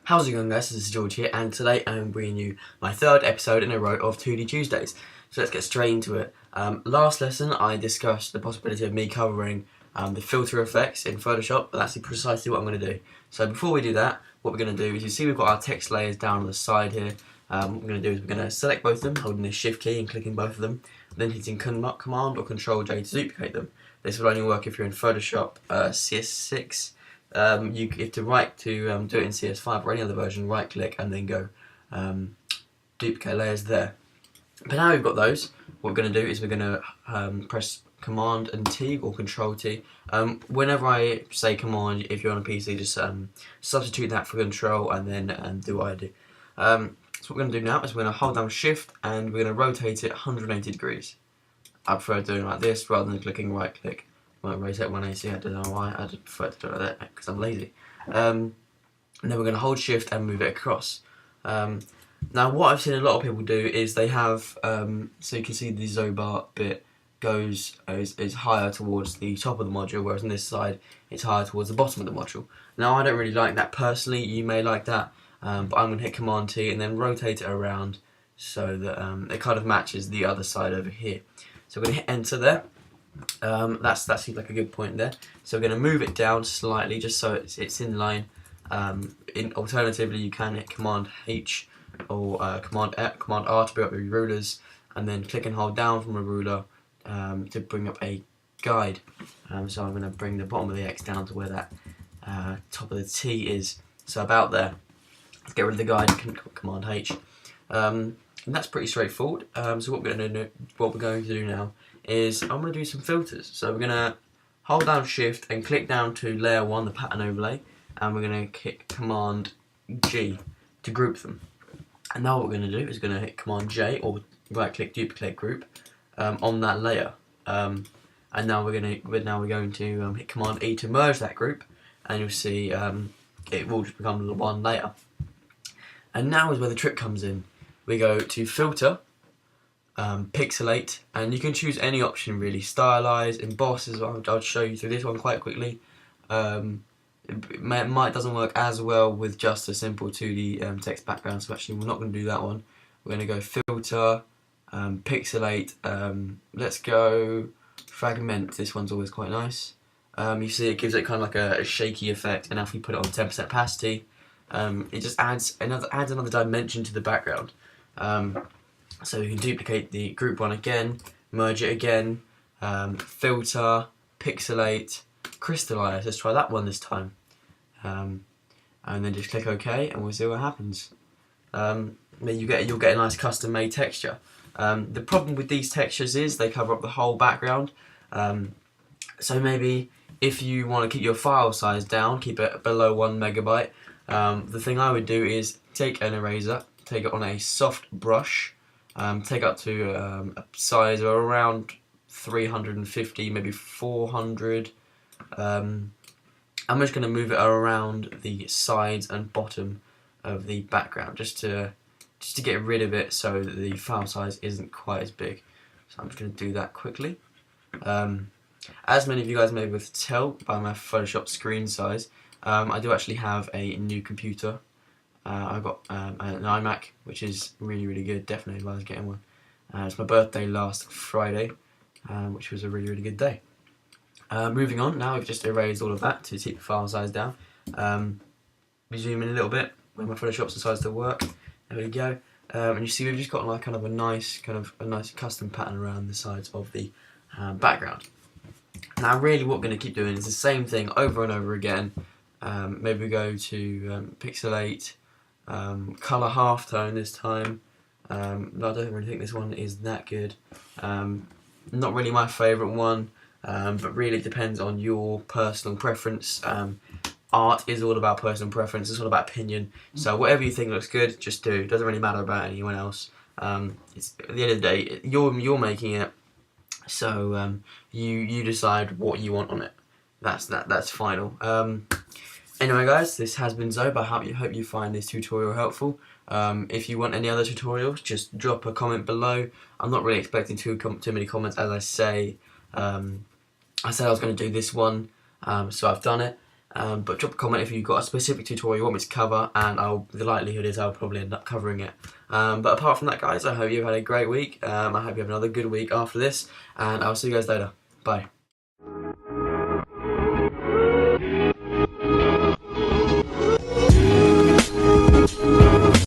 How's it going, guys? This is George here, and today I'm bringing you my third episode in a row of 2D Tuesdays. So let's get straight into it. Last lesson I discussed the possibility of me covering the filter effects in Photoshop, but that's precisely what I'm going to do. So before we do that, what we're going to do is, you see we've got our text layers down on the side here. What we're going to do is we're going to select both of them, holding the Shift key and clicking both of them, then hitting Command or Control J to duplicate them. This will only work if you're in Photoshop CS6. You have to do it in CS5 or any other version, right click and then go duplicate layers there. But now we've got those, what we're going to do is we're going to press Command and T or Control T. Whenever I say Command, if you're on a PC, just substitute that for Control and then do what I do. So what we're going to do now is we're going to hold down Shift and we're going to rotate it 180 degrees. I prefer doing it like this rather than clicking right click. Might rotate 180, I don't know why, I just prefer to do it like that because I'm lazy. And then we're going to hold Shift and move it across. Now what I've seen a lot of people do is they have, so you can see the Xobe bit is higher towards the top of the module, whereas on this side it's higher towards the bottom of the module. Now I don't really like that personally, you may like that, but I'm going to hit Command T and then rotate it around so that it kind of matches the other side over here. So we're going to hit Enter there. That seems like a good point there. So we're going to move it down slightly just so it's in line. Alternatively, you can hit Command H or Command R to bring up your rulers, and then click and hold down from a ruler to bring up a guide. So I'm going to bring the bottom of the X down to where that top of the T is. So about there. Let's get rid of the guide. Command H. And that's pretty straightforward. So what we're going to do now is I'm going to do some filters. So we're going to hold down Shift and click down to Layer 1, the pattern overlay, and we're going to hit Command G to group them. And now what we're going to do is going to hit Command J or right click duplicate group on that layer. And now we're going to hit Command E to merge that group, and you'll see it will just become one layer. And now is where the trick comes in. We go to Filter, Pixelate, and you can choose any option really. Stylize, Emboss as well. I'll show you through this one quite quickly. It doesn't work as well with just a simple 2D text background, so actually we're not going to do that one. We're going to go Filter, Pixelate, let's go Fragment. This one's always quite nice. You see it gives it kind of like a shaky effect, and if we put it on 10% opacity, it just adds another dimension to the background. So you can duplicate the group one again, merge it again, filter, pixelate, crystallize. Let's try that one this time, and then just click OK, and we'll see what happens. You'll get a nice custom-made texture. The problem with these textures is they cover up the whole background. So maybe if you want to keep your file size down, keep it below 1 megabyte. The thing I would do is take an eraser, take it on a soft brush, take up to a size of around 350, maybe 400. I'm just going to move it around the sides and bottom of the background just to get rid of it so that the file size isn't quite as big. So I'm just going to do that quickly. As many of you guys may be able to tell by my Photoshop screen size, I do actually have a new computer. I've got an iMac, which is really good, definitely advise getting one. It's my birthday last Friday, which was a really good day. Moving on, now we've just erased all of that to keep the file size down. We zoom in a little bit when my Photoshop decides to work. There we go. And you see we've just got like kind of a nice custom pattern around the sides of the background. Now really what we're going to keep doing is the same thing over and over again. Maybe we go to Pixelate, Color Halftone this time. I don't really think this one is that good. Not really my favourite one, but really it depends on your personal preference. Art is all about personal preference, it's all about opinion. So whatever you think looks good, just do. It doesn't really matter about anyone else. It's, at the end of the day, you're making it, so you decide what you want on it. That's final. Anyway guys, this has been Xobe. I hope you find this tutorial helpful. If you want any other tutorials, just drop a comment below. I'm not really expecting too many comments, as I say. I said I was going to do this one, so I've done it. But drop a comment if you've got a specific tutorial you want me to cover, and the likelihood is I'll probably end up covering it. But apart from that, guys, I hope you've had a great week. I hope you have another good week after this, and I'll see you guys later. Bye.